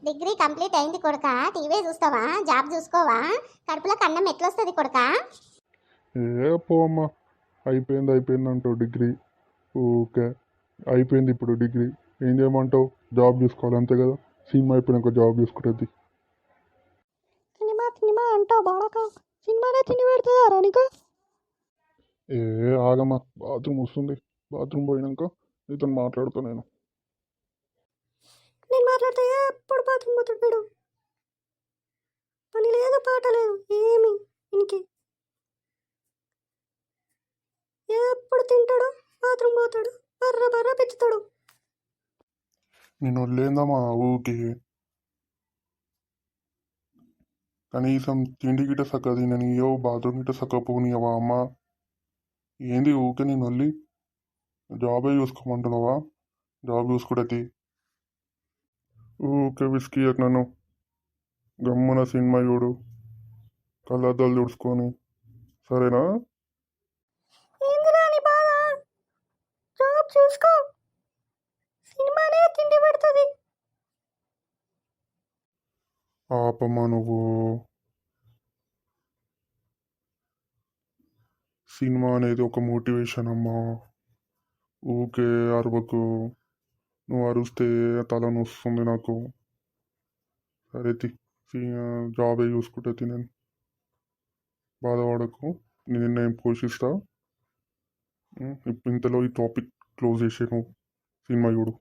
Degree complete అయింది కొడుక, TV చూస్తావా, జాబ్ చూసుకోవా, కడుపులో కన్నం ఎట్లొస్తుంది కొడుక? ఏ పోమ్మా, అయిపోయింది అంటావు డిగ్రీ. ఓకే, అయిపోయింది ఇప్పుడు డిగ్రీ. ఏం చేయమంటావు? జాబ్ చూసుకోవాలి అంతే కదా. సినిమా అయిపోయినాక జాబ్ చూసుకుంటుంది. సినిమా సినిమా అంటావు బాడక, సినిమానే తిని పెడుతుందా నీకు? ఏ ఆగమ్మా, బాత్రూమ్ వస్తుంది. బాత్రూమ్ పోయినాక నీతో మాట్లాడుతా నేను. నేను మాట్లాడితే ఎప్పుడు బాత్రూమ్ పోతాడు వీడు. పని లేదు పాట లేదు ఏమి ఇంకి. ఎప్పుడు తింటాడు, బాత్రూమ్ పోతాడు, బర్ర బర్ర పెంచుతాడు. నేను వదిలేందమ్మా ఊకే. కనీసం తిండి గిట్ట సక్క తిననియో, బాత్రూమ్ గిట్ట సక్క పోనీయవా అమ్మా? ఏంది ఊకే నేను వల్లి? జాబే చూసుకోమంటున్నావా? జాబ్ చూసుకుంటే ఊకే విసికియకు నన్ను. గమ్మున సినిమా చూడు, కళ్ళద్దాలు తుడుచుకొని, సరేనా? ఏందిరా నీ బాధ? జాబ్ చూసుకో, సినిమానే తిండి పెడుతుంది. పాపమ్మా నువ్వు. సినిమా అనేది ఒక మోటివేషన్ అమ్మా. ఊకే అరవకు. నువ్వు అరుస్తే తల నొస్తుంది నాకు. సరే జాబే చూసుకుంటే నేను. బాధపడకు, నేను పోషిస్తా. ఇంతలో ఈ టాపిక్ క్లోజ్ చేసే నువ్వు సినిమా చూడు.